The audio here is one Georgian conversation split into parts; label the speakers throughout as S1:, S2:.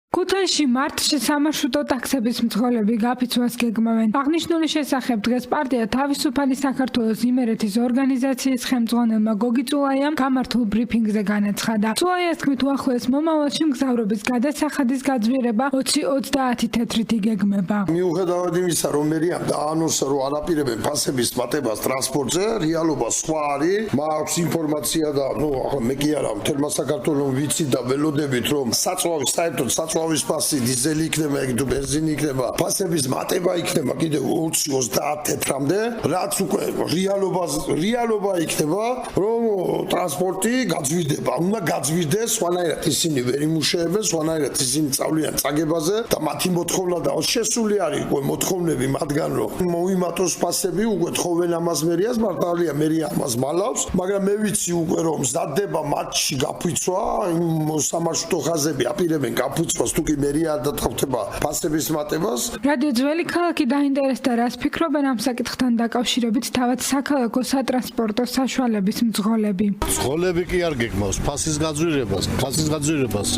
S1: ქუთაისში მარტში სამარშრუტო ტაქსების მძღოლები გაფიცვას გეგმავენ. აღნიშნული შესახებ დღეს პარტია თავისუფალი საქართველოს იმერეთის ორგანიზაციის ხელმძღვანელმა გოგი წულაიამ გამართულ ბრიფინგზე განაცხადა. წულაიას თქმით, უახლოეს მომავალში მგზავრობის გადასახადის გაძვირება 20-30 თეთრით იგეგმება.
S2: მიუხედავად იმისა, რომ მერიამ დაანონსა, რომ არაპირებენ ფასების მატებას ტრანსპორტზე, რეალობა სხვა არის. მაქვს ინფორმაცია და ახლა მე კი არა, მთელმა საქართველოს ვიცი და ველოდებით, რომ საწვავის საერთოდ საწვავის ფასი დიზელი იქნება, თუ ბენზინი იქნება, ფასების მატება იქნება კიდევ 20-30 თეთრამდე, რაც უკვე რეალობა იქნება, რომ ტრანსპორტი გაძვირდება. უნდა გაძვირდეს, სხვანაირად ისინი ვერ იმუშავებენ, სხვანაირად ისინი წავლიან წაგებაზე და მათი მოთხოვნა და შესული არის უკვე მოთხოვნები მათგან, რომ მოიმატოს ფასები, უკვე თხოვენ ამას მერიას, მართალია მერია ამას მალავს, მაგრამ მე ვიცი უკვე რომ მზადდება მათში გაფიცვა, სამარშრუტო ხაზები აპირებენ გაფიცვას, თუ კი მერია არ დათანხმდება ფასების მატებას.
S1: რადიო ძველი ქალაქი დაინტერესდა, რას ფიქრობენ ამ საკითხთან დაკავშირებით თავად საქალაქო სატრანსპორტო საშუალების მძღოლები.
S3: მძღოლები კი არ გეგმავს ფასის გაძვირებას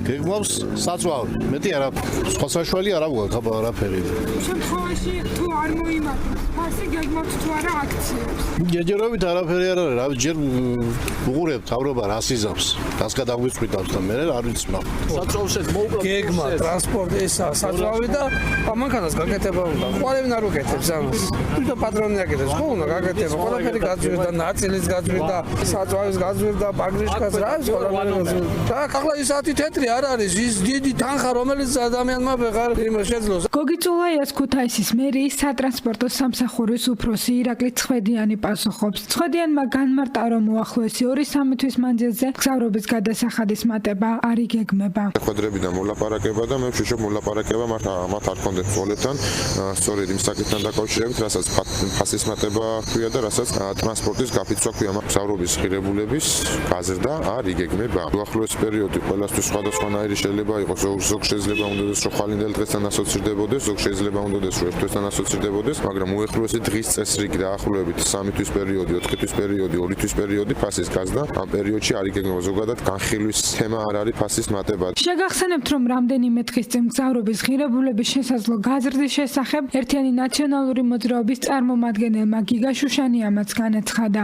S3: გეგმავს საწვავი. მეტი არა, სხვა საშუალი არ აქვს არაფერი.
S1: შემთხვევაში თუ არ მოიმატოს ფასი გეგმავს თუ არა აქციებს.
S3: ჯერჯერობით არაფერი არ არის, რავი, ჯერ უყურებთ თავრობა რას იზამს, რას გადაგვიწყვიტავს და მე არ ვიცი მაგ. საწვავშეთ მოუკლავ
S4: გეგმა ტრანსპორტი ესა საწვავი და ამანქანას გაკეთება უნდა. ყოლევინ არ უკეთებს ამას. თვითონ პატრონი აკეთებს, ხო უნდა გაკეთება. ყველაფერი გაძვირდა, ნაწილის გაძვირდა, საწვავის გაძვირდა, ბაგრიშკაც რა ის ყველაფერი. და ახლა ის 10 თეთრი არ არის, ის დიდი თანხა რომელიც ადამიანმა ვეღარ შეძლოს.
S1: გოგი წულაიას ქუთაისის მერიის სატრანსპორტო სამსახურის უფროსი ირაკლი ცხედიანი პასუხობს. ცხედიანმა განმარტა, რომ უახლოესი 2-3 თვის მანძილზე მგზავრობის გადასახადის მატება არ იგეგმება.
S5: ხვედრებიდან მოლაპარაკება და მე ვშიშობ მოლაპარაკება მათ არ კონდეთ წოლებთან, სწორედ იმ საკითხთან დაკავშირებით, რასაც ფასის მატება ქვია და რასაც ტრანსპორტის გაფიცვა ქვია. მგზავრობის ღირებულების გაზრდა არ იგეგმება. უახლოესი პერიოდი ყველასთვის სხვადასხვანაირი შეიძლება იყოს, ზოგ შეიძლება უნდადეს რომ ხვალინდელ დღესთან ასოცირდებოდეს, ზოგ შეიძლება უნდადეს რომ ერთ თვესთან ასოცირდებოდეს, მაგრამ უახლოესი დღის წესრიგი დაახლოებით 3 თვის პერიოდი, 4 თვის პერიოდი, 2 თვის პერიოდი ფასის გაზრდა ამ პერიოდში არ იგეგმება. ზოგადად განხილვის თემა არ არის ფასის მატება.
S1: შეგახსენებთ, რომ რამდენიმე დღის წინ მგზავრობის ღირებულების შესაძლო გაზრდის შესახებ ერთიანი ნაციონალური მოძრაობის წარმომადგენელმა გიგა შუშანიამაც განაცხადა.